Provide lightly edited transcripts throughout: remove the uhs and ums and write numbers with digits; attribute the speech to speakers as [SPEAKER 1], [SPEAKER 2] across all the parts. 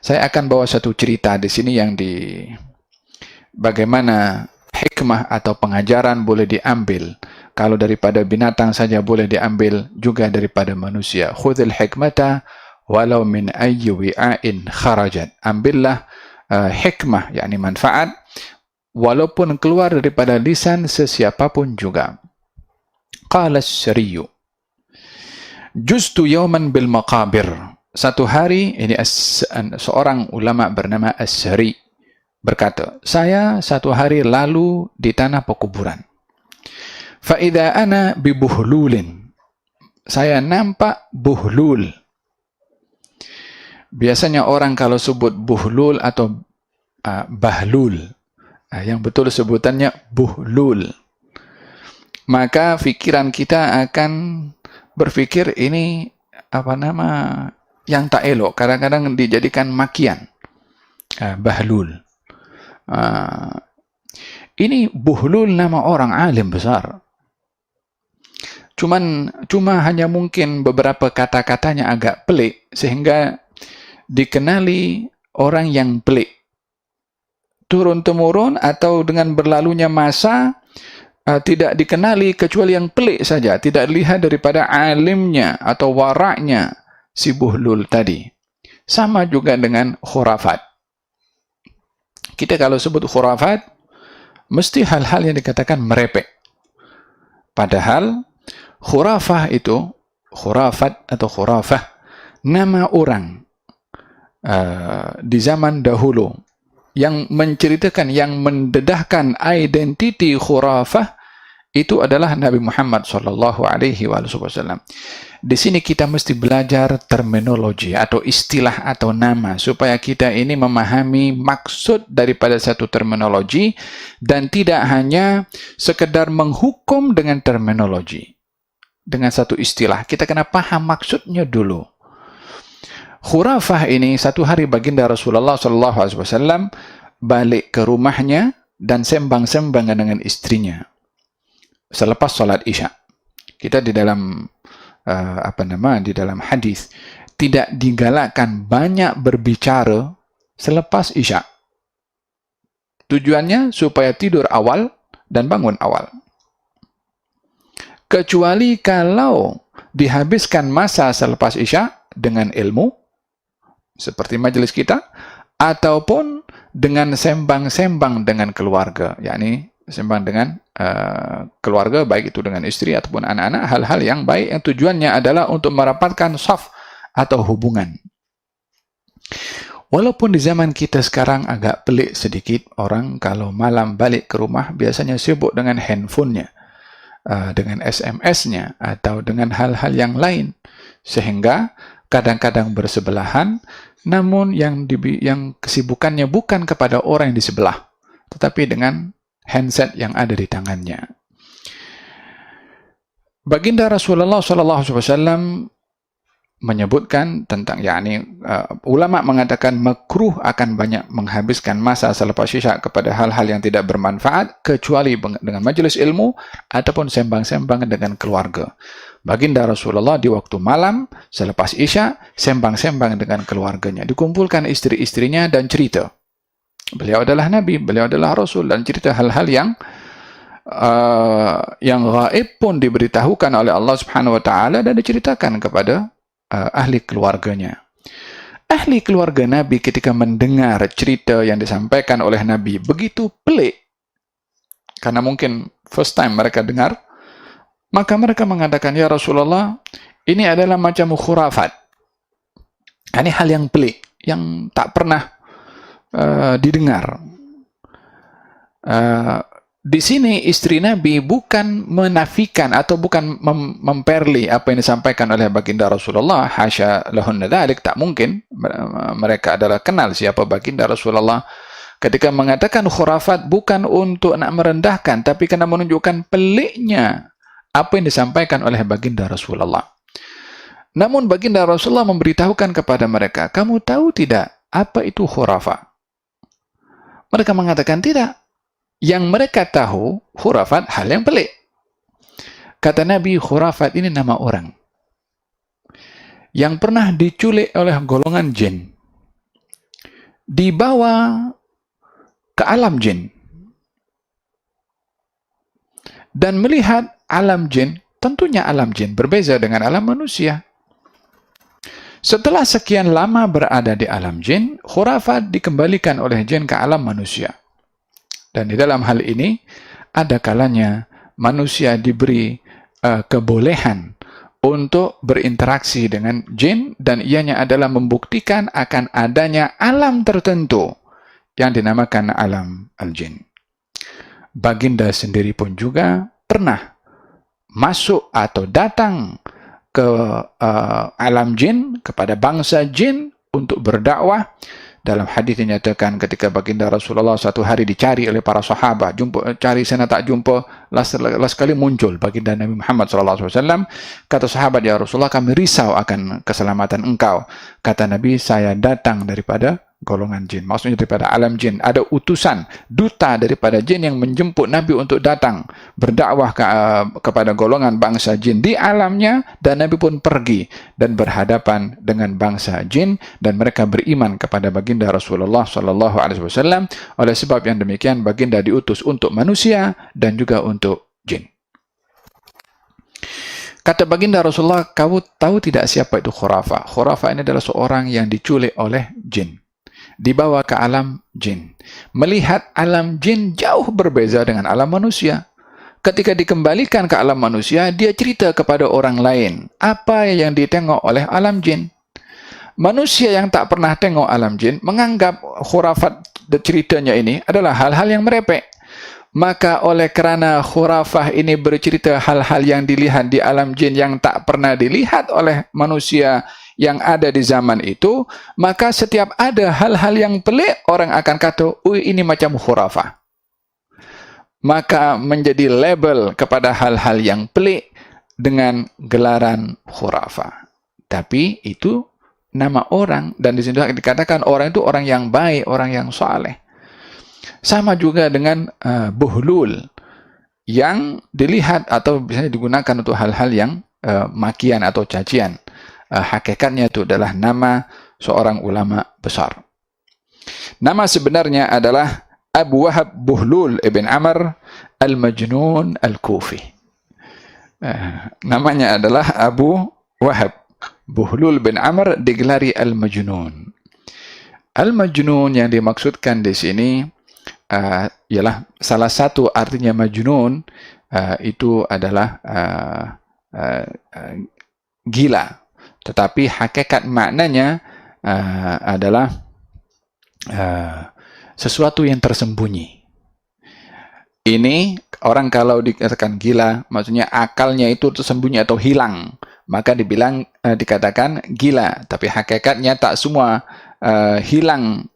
[SPEAKER 1] Saya akan bawa satu cerita di sini yang bagaimana hikmah atau pengajaran boleh diambil. Kalau daripada binatang saja boleh diambil juga daripada manusia. Khudhil hikmata walau min ayyi wi'ain kharajat. Ambillah hikmah, yakni manfaat, walaupun keluar daripada lisan sesiapapun juga. Qala as-Sariyu, justu yawman bil maqabir. Satu hari, ini seorang ulama bernama As-Sari berkata, saya satu hari lalu di tanah pekuburan. Fa'idha ana bibuhlulin. Saya nampak buhlul. Biasanya orang kalau sebut buhlul atau bahlul, yang betul sebutannya buhlul, maka fikiran kita akan berpikir ini yang tak elok, kadang-kadang dijadikan makian. Bahlul. Ini buhlul nama orang alim besar. Cuma hanya mungkin beberapa kata-katanya agak pelik sehingga dikenali orang yang pelik. Turun-temurun atau dengan berlalunya masa tidak dikenali kecuali yang pelik saja, tidak dilihat daripada alimnya atau waraknya si buhlul tadi. Sama juga dengan khurafat. Kita kalau sebut khurafat, mesti hal-hal yang dikatakan merepek. Padahal khurafah itu, khurafat atau khurafah, nama orang di zaman dahulu yang menceritakan, yang mendedahkan identiti khurafah itu adalah Nabi Muhammad SAW. Di sini kita mesti belajar terminologi atau istilah atau nama supaya kita ini memahami maksud daripada satu terminologi dan tidak hanya sekedar menghukum dengan terminologi. Dengan satu istilah, kita kena paham maksudnya dulu. Khurafah ini satu hari baginda Rasulullah SAW balik ke rumahnya dan sembang-sembang dengan istrinya selepas salat Isya. Kita di dalam di dalam hadis tidak digalakkan banyak berbicara selepas Isya. Tujuannya supaya tidur awal dan bangun awal. Kecuali kalau dihabiskan masa selepas Isya dengan ilmu seperti majelis kita, ataupun dengan sembang-sembang dengan keluarga, yakni sembang dengan keluarga, baik itu dengan istri ataupun anak-anak, hal-hal yang baik yang tujuannya adalah untuk merapatkan saf atau hubungan. Walaupun di zaman kita sekarang agak pelik sedikit, orang kalau malam balik ke rumah biasanya sibuk dengan handphonenya, dengan SMS-nya, atau dengan hal-hal yang lain, sehingga kadang-kadang bersebelahan, namun yang kesibukannya bukan kepada orang yang di sebelah, tetapi dengan handset yang ada di tangannya. Baginda Rasulullah SAW menyebutkan tentang, ulama mengatakan makruh akan banyak menghabiskan masa selepas Isya kepada hal-hal yang tidak bermanfaat kecuali dengan majelis ilmu ataupun sembang-sembang dengan keluarga. Baginda Rasulullah di waktu malam selepas Isya sembang-sembang dengan keluarganya, dikumpulkan istri-istrinya dan cerita. Beliau adalah Nabi, beliau adalah Rasul, dan cerita hal-hal yang gaib pun diberitahukan oleh Allah Subhanahu wa taala dan diceritakan kepada ahli keluarganya. Ahli keluarga Nabi ketika mendengar cerita yang disampaikan oleh Nabi begitu pelik, karena mungkin first time mereka dengar, maka mereka mengatakan, ya Rasulullah, ini adalah macam khurafat. Ini hal yang pelik, yang tak pernah didengar. Di sini istri Nabi bukan menafikan atau bukan memperli apa yang disampaikan oleh baginda Rasulullah. Hasya lahunna dzalik, tak mungkin. Mereka adalah kenal siapa baginda Rasulullah. Ketika mengatakan khurafat bukan untuk nak merendahkan, tapi karena menunjukkan peliknya apa yang disampaikan oleh baginda Rasulullah. Namun baginda Rasulullah memberitahukan kepada mereka, kamu tahu tidak apa itu khurafat? Mereka mengatakan tidak. Yang mereka tahu khurafat hal yang pelik. Kata Nabi, khurafat ini nama orang yang pernah diculik oleh golongan jin. dibawa ke alam jin dan melihat alam jin. Tentunya alam jin berbeza dengan alam manusia. Setelah sekian lama berada di alam jin, khurafat dikembalikan oleh jin ke alam manusia. Dan di dalam hal ini, ada kalanya manusia diberi kebolehan untuk berinteraksi dengan jin, dan ianya adalah membuktikan akan adanya alam tertentu yang dinamakan alam al-jin. Baginda sendiri pun juga pernah masuk atau datang ke alam jin, kepada bangsa jin untuk berdakwah. Dalam hadis dinyatakan ketika baginda Rasulullah satu hari dicari oleh para sahabat, cari sana tak jumpa, last kali muncul baginda Nabi Muhammad SAW. Kata sahabat, ya Rasulullah, kami risau akan keselamatan engkau. Kata Nabi, saya datang daripada golongan jin, maksudnya daripada alam jin. Ada utusan, duta daripada jin yang menjemput Nabi untuk datang berdakwah kepada golongan bangsa jin di alamnya, dan Nabi pun pergi dan berhadapan dengan bangsa jin, dan mereka beriman kepada baginda Rasulullah SAW. Oleh sebab yang demikian, baginda diutus untuk manusia dan juga untuk jin. Kata baginda Rasulullah, kau tahu tidak siapa itu khurafah? Khurafah ini adalah seorang yang diculik oleh jin, dibawa ke alam jin, melihat alam jin jauh berbeza dengan alam manusia. Ketika dikembalikan ke alam manusia, dia cerita kepada orang lain apa yang ditengok oleh alam jin. Manusia yang tak pernah tengok alam jin menganggap khurafat ceritanya ini adalah hal-hal yang merepek. Maka oleh kerana khurafah ini bercerita hal-hal yang dilihat di alam jin yang tak pernah dilihat oleh manusia yang ada di zaman itu, maka setiap ada hal-hal yang pelik, orang akan kata, ini macam khurafah. Maka menjadi label kepada hal-hal yang pelik dengan gelaran khurafah. Tapi itu nama orang, dan di sini dikatakan orang itu orang yang baik, orang yang saleh. Sama juga dengan buhlul, yang dilihat atau biasanya digunakan untuk hal-hal yang makian atau cacian. Hakikatnya itu adalah nama seorang ulama besar. Nama sebenarnya adalah Abu Wahab Buhlul ibn Amr al-Majnun al-Kufi. Namanya adalah Abu Wahab Buhlul bin Amr, digelari al-Majnun. Al-Majnun yang dimaksudkan di sini ialah salah satu artinya majnun itu adalah gila, tetapi hakikat maknanya adalah sesuatu yang tersembunyi. Ini orang kalau dikatakan gila, maksudnya akalnya itu tersembunyi atau hilang, maka dikatakan gila. Tapi hakikatnya tak semua hilang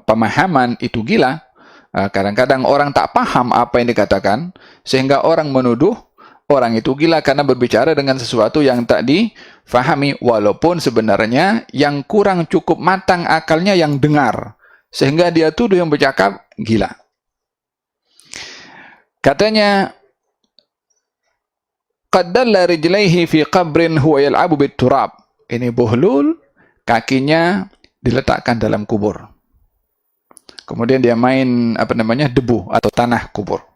[SPEAKER 1] pemahaman itu gila. Kadang-kadang orang tak paham apa yang dikatakan, sehingga orang menuduh orang itu gila karena berbicara dengan sesuatu yang tak difahami, walaupun sebenarnya yang kurang cukup matang akalnya yang dengar, sehingga dia tuduh yang bercakap gila. Katanya, qad dalla rijlaihi fi qabrin huwa yal'abu bit-turab. Ini Buhlul, kakinya diletakkan dalam kubur. Kemudian dia main debu atau tanah kubur.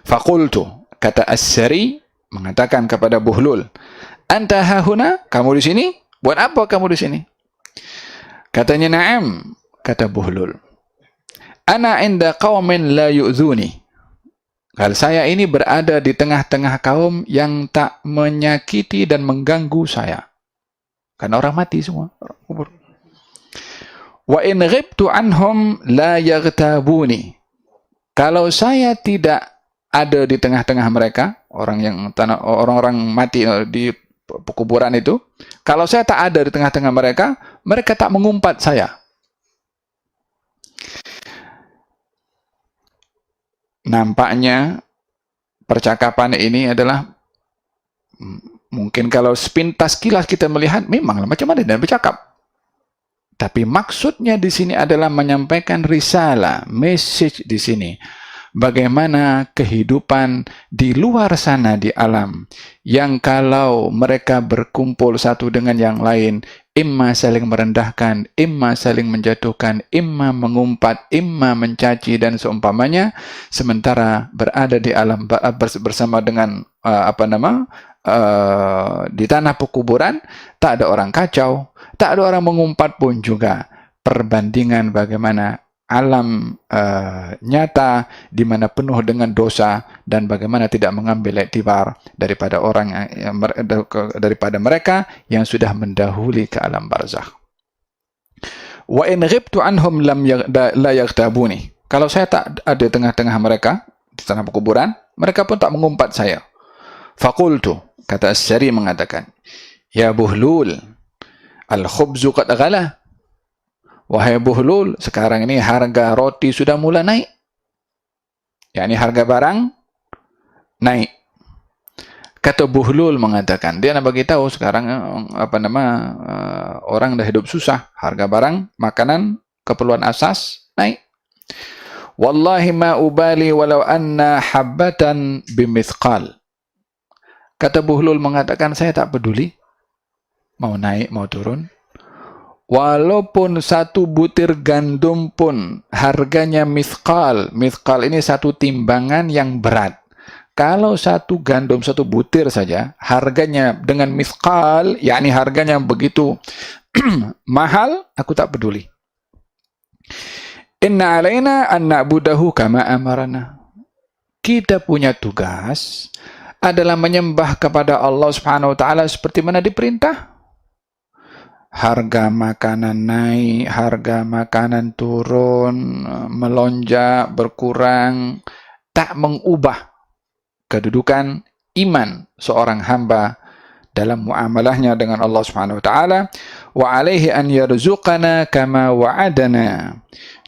[SPEAKER 1] Faqultu, kata As-Sari mengatakan kepada Buhlul, anta hahuna, kamu di sini? Buat apa kamu di sini? Katanya, na'am, kata Buhlul. Ana inda qaumin la yu'zuni. Kalau saya ini berada di tengah-tengah kaum yang tak menyakiti dan mengganggu saya. Karena orang mati semua, orang kubur. Wa in ghibtu anhum la yaghtabuni. Kalau saya tidak ada di tengah-tengah mereka, orang-orang mati di kuburan itu, kalau saya tak ada di tengah-tengah mereka, mereka tak mengumpat saya. Nampaknya percakapan ini adalah, mungkin kalau sepintas kilas kita melihat, memanglah macam mana dia bercakap. Tapi maksudnya di sini adalah menyampaikan risalah, message di sini. bagaimana kehidupan di luar sana di alam, yang kalau mereka berkumpul satu dengan yang lain, imma saling merendahkan, imma saling menjatuhkan, imma mengumpat, imma mencaci dan seumpamanya, sementara berada di alam bersama dengan di tanah pekuburan, tak ada orang kacau, tak ada orang mengumpat pun juga. Perbandingan bagaimana alam nyata di mana penuh dengan dosa dan bagaimana tidak mengambil iktibar daripada daripada mereka yang sudah mendahului ke alam barzakh. Wa in ghibtu anhum la yaghtabuni. Kalau saya tak ada di tengah-tengah mereka di tanah pekuburan, mereka pun tak mengumpat saya. Faqultu, kata As-Sari mengatakan, ya Buhlul, al-khubzu qad ghala. Wahai Buhlul, sekarang ini harga roti sudah mulai naik. yakni harga barang naik. Kata Buhlul mengatakan, dia nak bagi tahu sekarang orang dah hidup susah, harga barang, makanan, keperluan asas naik. Wallahi ma ubali walau anna habbatan bimithqal. Kata Buhlul mengatakan, saya tak peduli mau naik mau turun. Walaupun satu butir gandum pun harganya mithqal. Mithqal ini satu timbangan yang berat. Kalau satu gandum, satu butir saja, harganya dengan mithqal, yakni harganya begitu mahal, aku tak peduli. Inna alaina an na'budahu kama amarana. Kita punya tugas adalah menyembah kepada Allah Subhanahu wa taala seperti mana diperintah. Harga makanan naik, harga makanan turun, melonjak, berkurang, tak mengubah kedudukan iman seorang hamba dalam muamalahnya dengan Allah Subhanahu wa taala. Wa alaihi an yarzuqana kama wa'adana.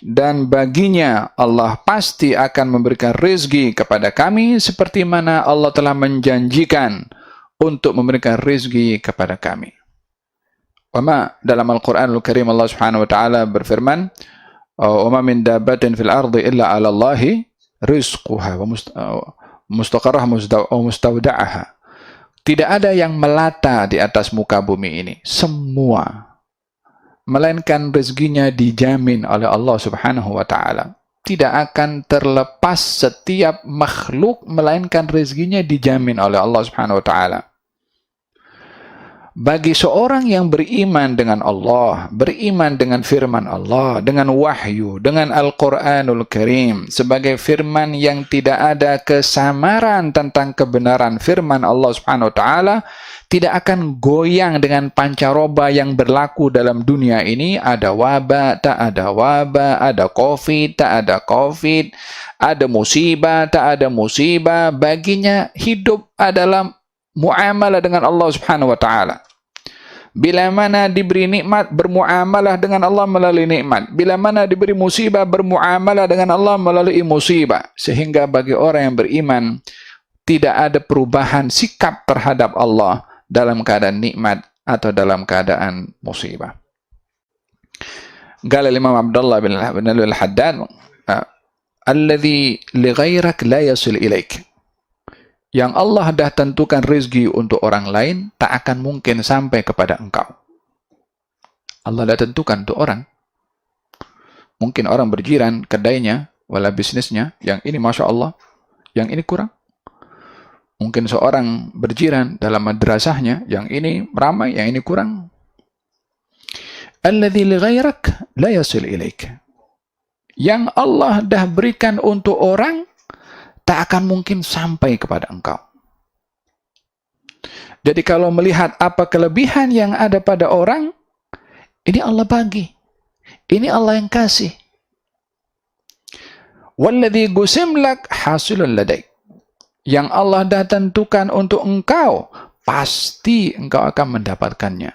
[SPEAKER 1] Dan baginya Allah pasti akan memberikan rezeki kepada kami seperti mana Allah telah menjanjikan untuk memberikan rezeki kepada kami. Wama dalam Al-Qur'anul Karim Allah Subhanahu wa taala berfirman, "Wa ma min dabbatin fil ardi illa 'ala Allahi rizquha wa mustaqarraha wa mustawda'aha." Tidak ada yang melata di atas muka bumi ini, semua, melainkan rezekinya dijamin oleh Allah Subhanahu wa taala. Tidak akan terlepas setiap makhluk, melainkan rezekinya dijamin oleh Allah Subhanahu wa taala. Bagi seorang yang beriman dengan Allah, beriman dengan firman Allah, dengan wahyu, dengan Al-Quranul Karim, sebagai firman yang tidak ada kesamaran tentang kebenaran firman Allah Subhanahu wa taala, tidak akan goyang dengan pancaroba yang berlaku dalam dunia ini. Ada wabah, tak ada wabah, ada COVID, tak ada COVID, ada musibah, tak ada musibah. Baginya hidup adalah muamalah dengan Allah Subhanahu wa taala. Bila mana diberi nikmat, bermuamalah dengan Allah melalui nikmat. Bila mana diberi musibah, bermuamalah dengan Allah melalui musibah. Sehingga bagi orang yang beriman, tidak ada perubahan sikap terhadap Allah dalam keadaan nikmat atau dalam keadaan musibah. Qala Imam Abdullah bin Al-Haddad, "Alladhi li ghairak la yasil ilaik." Yang Allah dah tentukan rezeki untuk orang lain, tak akan mungkin sampai kepada engkau. Allah dah tentukan untuk orang. Mungkin orang berjiran kedainya, wala bisnisnya, yang ini Masya Allah, yang ini kurang. Mungkin seorang berjiran dalam madrasahnya, yang ini ramai, yang ini kurang. Alladzi li ghairak la yasil ilaik. Yang Allah dah berikan untuk orang, tak akan mungkin sampai kepada engkau. Jadi kalau melihat apa kelebihan yang ada pada orang, ini Allah bagi. Ini Allah yang kasih. Walladzi qusim lak hasilun ladaik. Yang Allah dah tentukan untuk engkau, pasti engkau akan mendapatkannya.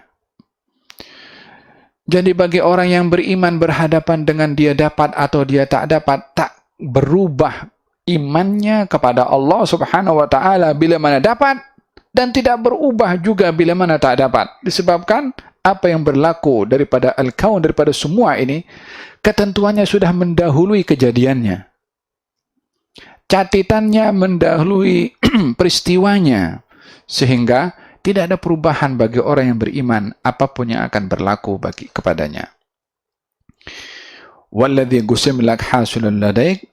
[SPEAKER 1] Jadi bagi orang yang beriman berhadapan dengan dia dapat atau dia tak dapat, tak berubah imannya kepada Allah Subhanahu wa taala bila mana dapat, dan tidak berubah juga bila mana tak dapat. Disebabkan apa yang berlaku daripada al-kaun, daripada semua ini, ketentuannya sudah mendahului kejadiannya. catitannya mendahului peristiwanya, sehingga tidak ada perubahan bagi orang yang beriman apapun yang akan berlaku kepadanya. Walladhi qusim lak hasulun ladaik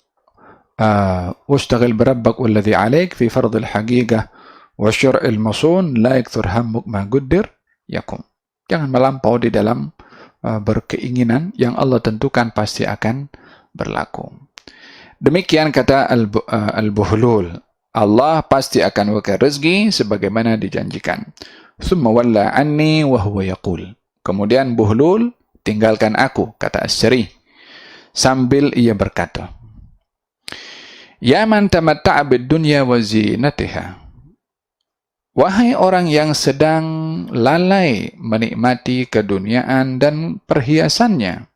[SPEAKER 1] washtaghil birabbak walladhi alaik fi fardil haqiqah wa syur'il masun la yakthur hammuk ma quddir yakum. Jangan melampau di dalam berkeinginan yang Allah tentukan pasti akan berlaku. Demikian kata Al-Buhlul. Allah pasti akan berikan rezeki sebagaimana dijanjikan. Thumma walla anni wa huwa yaqul. Kemudian Buhlul tinggalkan aku, kata As-Sari, sambil ia berkata, ya man tamatta'a bid-dunya wa zinatiha. Wahai orang yang sedang lalai menikmati keduniaan dan perhiasannya.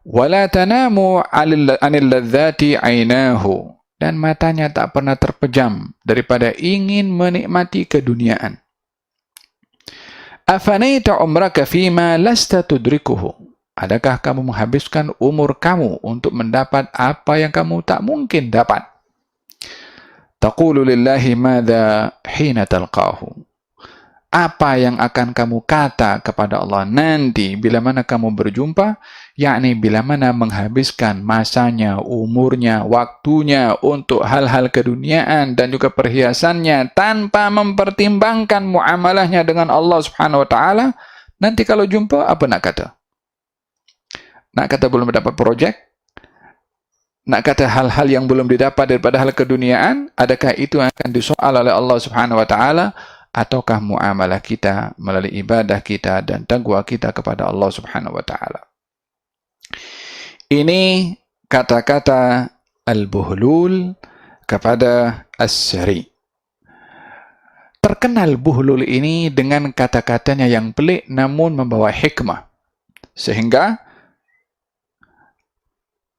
[SPEAKER 1] Wala tanamu 'anil ladzati 'ainahu. Dan matanya tak pernah terpejam daripada ingin menikmati keduniaan. Afanaita umraka fima lasta tudrikuhu. Adakah kamu menghabiskan umur kamu untuk mendapat apa yang kamu tak mungkin dapat? Taqulu lillahi madza hina talqahu. Apa yang akan kamu kata kepada Allah nanti bila mana kamu berjumpa, yakni bila mana menghabiskan masanya, umurnya, waktunya untuk hal-hal keduniaan dan juga perhiasannya tanpa mempertimbangkan muamalahnya dengan Allah Subhanahu wa taala, nanti kalau jumpa apa nak kata? Nak kata belum dapat projek? Nak kata hal-hal yang belum didapat daripada hal keduniaan, adakah itu yang akan disoal oleh Allah Subhanahu wa taala? Ataukah muamalah kita melalui ibadah kita dan taqwa kita kepada Allah Subhanahu wa taala? Ini kata-kata Al-Buhlul kepada As-Sari. Terkenal Buhlul ini dengan kata-katanya yang pelik namun membawa hikmah, sehingga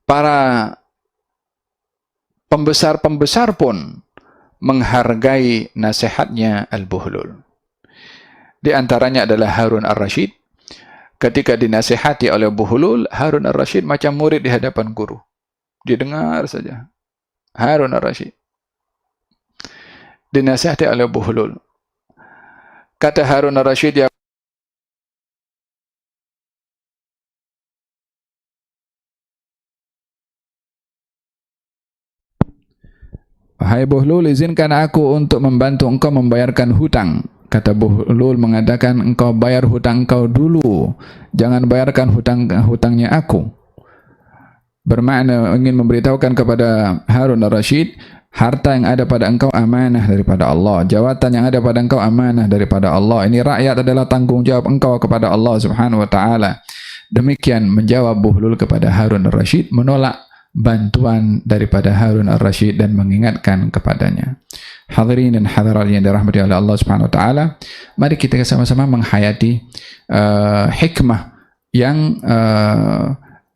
[SPEAKER 1] para pembesar-pembesar pun menghargai nasihatnya Al-Buhlul. Di antaranya adalah Harun Ar-Rasyid. Ketika dinasihati oleh Buhlul, Harun Ar-Rasyid macam murid di hadapan guru. Dia dengar saja. Harun Ar-Rasyid dinasihati oleh Buhlul. Kata Harun Ar-Rasyid, ya wahai Buhlul, izinkan aku untuk membantu engkau membayarkan hutang. Kata Buhlul mengatakan, engkau bayar hutang engkau dulu, jangan bayarkan hutangnya aku. Bermakna ingin memberitahukan kepada Harun Ar-Rasyid, harta yang ada pada engkau amanah daripada Allah, jawatan yang ada pada engkau amanah daripada Allah. Ini rakyat adalah tanggungjawab engkau kepada Allah Subhanahu wa taala. Demikian menjawab Buhlul kepada Harun Ar-Rasyid, menolak bantuan daripada Harun Ar-Rasyid dan mengingatkan kepadanya. Hadirin dan hadirat yang dirahmati oleh Allah Subhanahu wa taala, mari kita sama-sama menghayati hikmah yang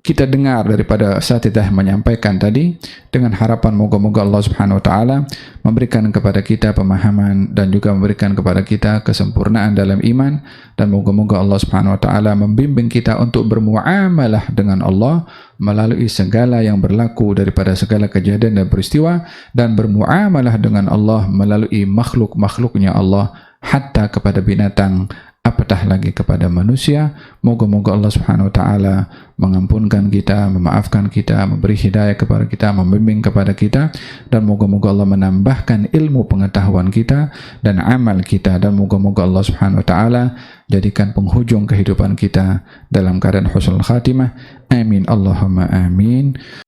[SPEAKER 1] kita dengar daripada Asatidzah menyampaikan tadi, dengan harapan moga-moga Allah Subhanahu wa taala memberikan kepada kita pemahaman dan juga memberikan kepada kita kesempurnaan dalam iman, dan moga-moga Allah Subhanahu wa taala membimbing kita untuk bermuamalah dengan Allah melalui segala yang berlaku daripada segala kejadian dan peristiwa, dan bermuamalah dengan Allah melalui makhluk-makhluknya Allah, hatta kepada binatang, apatah lagi kepada manusia. Moga-moga Allah Subhanahu wa taala mengampunkan kita, memaafkan kita, memberi hidayah kepada kita, membimbing kepada kita, dan moga-moga Allah menambahkan ilmu pengetahuan kita dan amal kita, dan moga-moga Allah Subhanahu wa taala jadikan penghujung kehidupan kita dalam keadaan husnul khatimah. Amin Allahumma amin.